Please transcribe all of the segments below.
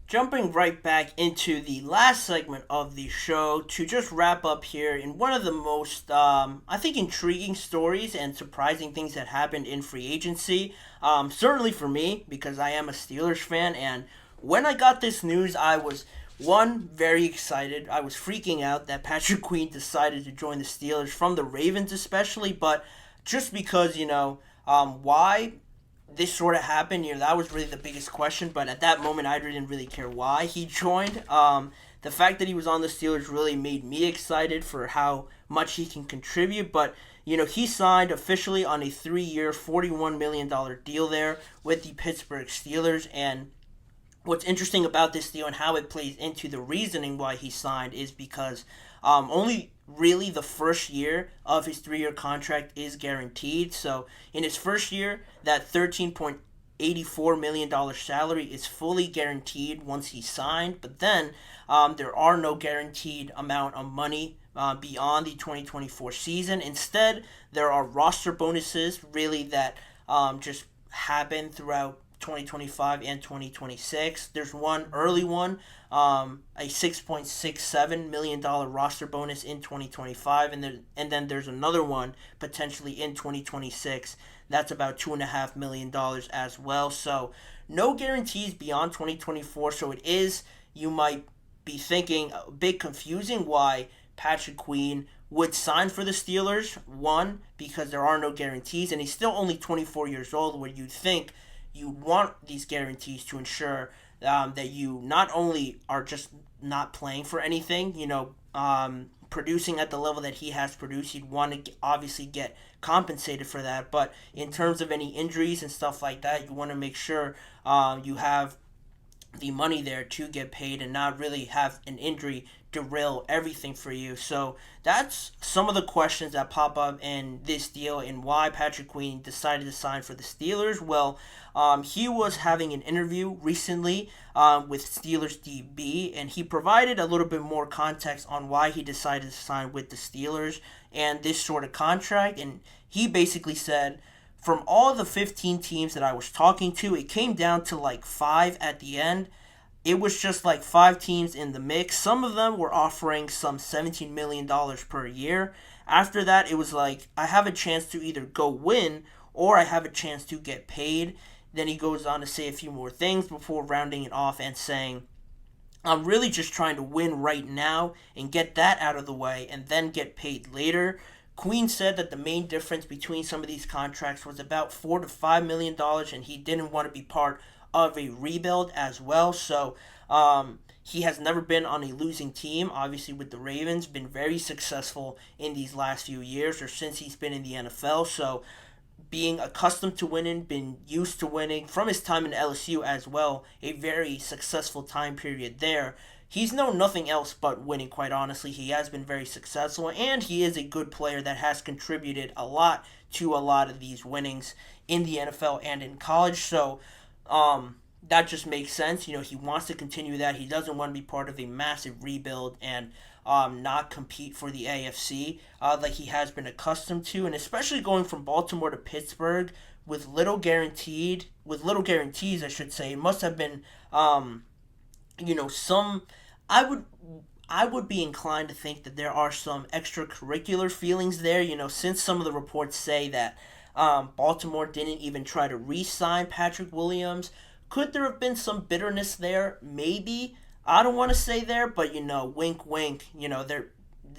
jumping right back into the last segment of the show to just wrap up here in one of the most, I think, intriguing stories and surprising things that happened in free agency. Certainly for me, because I am a Steelers fan, and when I got this news, I was one, very excited. I was freaking out that Patrick Queen decided to join the Steelers from the Ravens, especially, but just because, why this sort of happened, that was really the biggest question. But at that moment, I didn't really care why he joined. The fact that he was on the Steelers really made me excited for how much he can contribute. But, he signed officially on a 3-year, $41 million deal there with the Pittsburgh Steelers. And what's interesting about this deal and how it plays into the reasoning why he signed is because only really the first year of his 3-year contract is guaranteed. So in his first year, that $13.84 million salary is fully guaranteed once he's signed. But then there are no guaranteed amount of money beyond the 2024 season. Instead, there are roster bonuses really that just happen throughout 2025 and 2026. There's one early one, a $6.67 million roster bonus in 2025, and then there's another one potentially in 2026. That's about $2.5 million as well. So no guarantees beyond 2024. So it is, you might be thinking, a bit confusing why Patrick Queen would sign for the Steelers. One, because there are no guarantees, and he's still only 24 years old, where you'd think you want these guarantees to ensure that you not only are just not playing for anything, producing at the level that he has produced. You'd want to obviously get compensated for that, but in terms of any injuries and stuff like that, you want to make sure you have the money there to get paid and not really have an injury derail everything for you. So that's some of the questions that pop up in this deal and why Patrick Queen decided to sign for the Steelers. Well, he was having an interview recently with Steelers DB, and he provided a little bit more context on why he decided to sign with the Steelers and this sort of contract. And he basically said, from all the 15 teams that I was talking to, it came down to like 5 at the end. It was just like 5 teams in the mix. Some of them were offering some $17 million per year. After that, it was like, I have a chance to either go win or I have a chance to get paid. Then he goes on to say a few more things before rounding it off and saying, I'm really just trying to win right now and get that out of the way and then get paid later. Queen said that the main difference between some of these contracts was about $4 to $5 million, and he didn't want to be part of a rebuild as well. So he has never been on a losing team. Obviously, with the Ravens, been very successful in these last few years or since he's been in the NFL. So being accustomed to winning, been used to winning from his time in LSU as well, a very successful time period there. He's known nothing else but winning, quite honestly. He has been very successful, and he is a good player that has contributed a lot to a lot of these winnings in the NFL and in college. So that just makes sense. He wants to continue that. He doesn't want to be part of a massive rebuild and not compete for the AFC like he has been accustomed to. And especially going from Baltimore to Pittsburgh with little guarantees, I should say. It must have been some, I would be inclined to think that there are some extracurricular feelings there, since some of the reports say that Baltimore didn't even try to re-sign Patrick Williams. Could there have been some bitterness there? Maybe. I don't want to say there, but wink wink,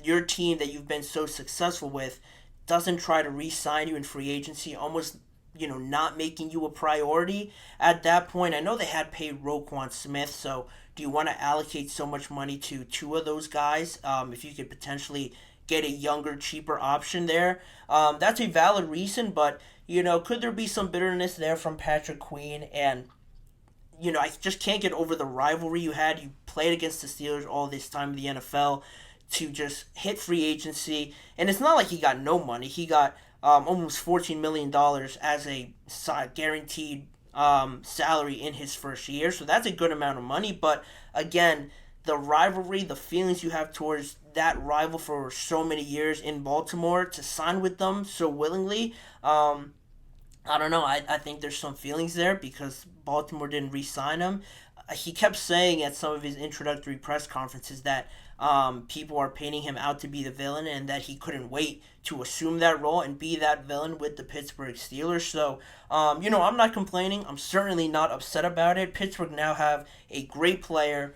your team that you've been so successful with doesn't try to re-sign you in free agency, almost not making you a priority at that point. I know they had paid Roquan Smith, so do you want to allocate so much money to 2 of those guys if you could potentially get a younger, cheaper option there? That's a valid reason, but, could there be some bitterness there from Patrick Queen? And, I just can't get over the rivalry you had. You played against the Steelers all this time in the NFL to just hit free agency. And it's not like he got no money. He got almost $14 million as a guaranteed salary in his first year. So that's a good amount of money. But again, the rivalry, the feelings you have towards that rival for so many years in Baltimore, to sign with them so willingly, I don't know. I think there's some feelings there because Baltimore didn't re-sign him. he kept saying at some of his introductory press conferences that people are painting him out to be the villain and that he couldn't wait to assume that role and be that villain with the Pittsburgh Steelers. So, I'm not complaining. I'm certainly not upset about it. Pittsburgh now have a great player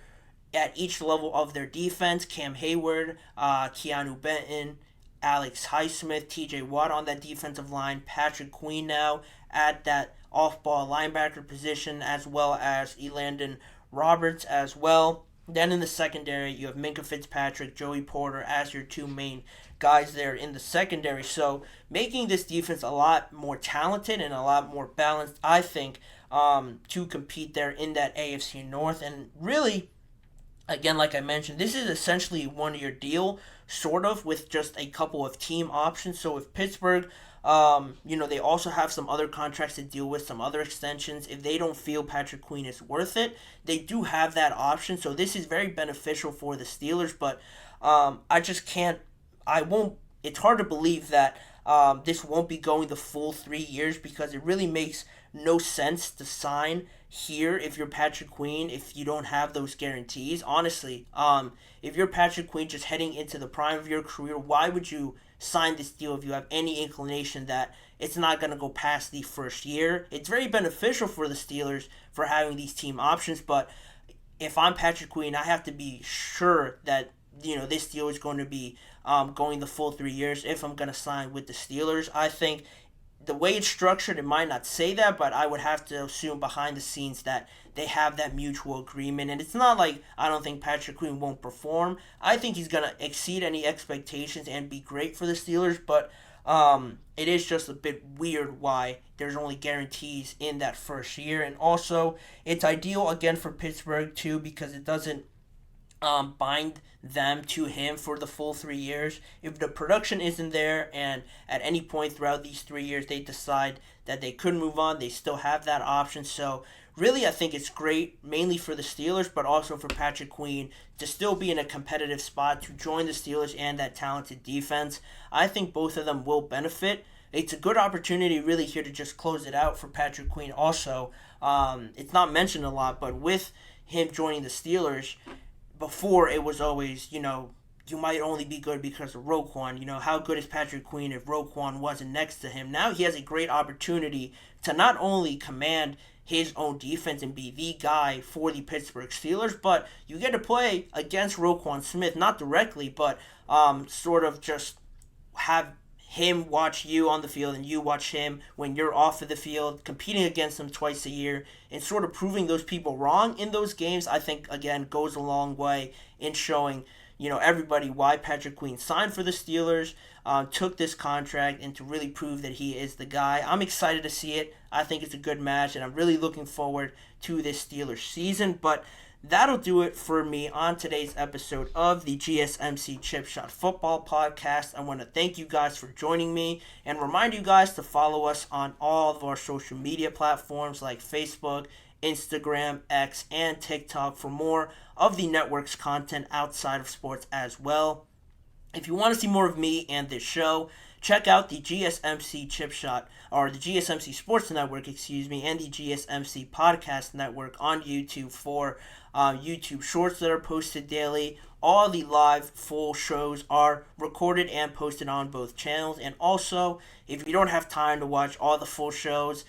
at each level of their defense. Cam Hayward, Keanu Benton, Alex Highsmith, TJ Watt on that defensive line, Patrick Queen now at that off-ball linebacker position, as well as Elandon Roberts as well. Then in the secondary, you have Minkah Fitzpatrick, Joey Porter as your two main guys there in the secondary. So making this defense a lot more talented and a lot more balanced, I think, to compete there in that AFC North. And really, again, like I mentioned, this is essentially a one-year deal, sort of, with just a couple of team options. So if Pittsburgh, they also have some other contracts to deal with, some other extensions. If they don't feel Patrick Queen is worth it, they do have that option. So this is very beneficial for the Steelers, but it's hard to believe that this won't be going the full 3 years, because it really makes no sense to sign here if you're Patrick Queen if you don't have those guarantees. Honestly, if you're Patrick Queen just heading into the prime of your career, why would you sign this deal if you have any inclination that it's not going to go past the first year? It's very beneficial for the Steelers for having these team options, but if I'm Patrick Queen, I have to be sure that this deal is going to be going the full 3 years if I'm going to sign with the Steelers. I think the way it's structured, it might not say that, but I would have to assume behind the scenes that they have that mutual agreement. And it's not like I don't think Patrick Queen won't perform. I think he's going to exceed any expectations and be great for the Steelers, but it is just a bit weird why there's only guarantees in that first year. And also, it's ideal, again, for Pittsburgh, too, because it doesn't bind them to him for the full 3 years. If the production isn't there and at any point throughout these 3 years they decide that they could move on, they still have that option. So really, I think it's great, mainly for the Steelers, but also for Patrick Queen to still be in a competitive spot, to join the Steelers and that talented defense. I think both of them will benefit. It's a good opportunity really here to just close it out for Patrick Queen also. It's not mentioned a lot, but with him joining the Steelers, before it was always, you might only be good because of Roquan. How good is Patrick Queen if Roquan wasn't next to him? Now he has a great opportunity to not only command his own defense and be the guy for the Pittsburgh Steelers, but you get to play against Roquan Smith, not directly, but sort of just have him watch you on the field and you watch him when you're off of the field, competing against him twice a year and sort of proving those people wrong in those games, I think, again, goes a long way in showing, everybody why Patrick Queen signed for the Steelers, took this contract, and to really prove that he is the guy. I'm excited to see it. I think it's a good match, and I'm really looking forward to this Steelers season. But that'll do it for me on today's episode of the GSMC Chip Shot Football Podcast. I want to thank you guys for joining me and remind you guys to follow us on all of our social media platforms like Facebook, Instagram, X, and TikTok for more of the network's content outside of sports as well. If you want to see more of me and this show, check out the GSMC Chip Shot, or the GSMC Sports Network, and the GSMC Podcast Network on YouTube for YouTube Shorts that are posted daily. All the live full shows are recorded and posted on both channels. And also, if you don't have time to watch all the full shows,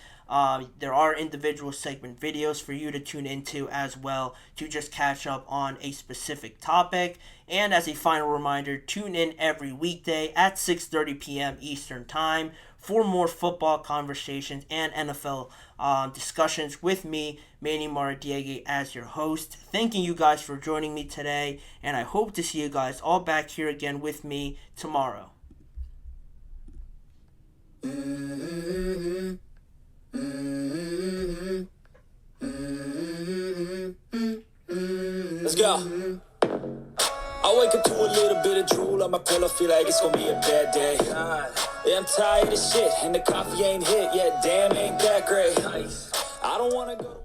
there are individual segment videos for you to tune into as well to just catch up on a specific topic. And as a final reminder, tune in every weekday at 6:30 p.m. Eastern Time for more football conversations and NFL discussions with me, Manny Maradiaga, as your host. Thanking you guys for joining me today, and I hope to see you guys all back here again with me tomorrow. Let's go. I wake up to a little bit of drool on my pillow, feel like it's gonna be a bad day. Yeah, I'm tired of shit, and the coffee ain't hit yet. Damn, ain't that great. I don't wanna go.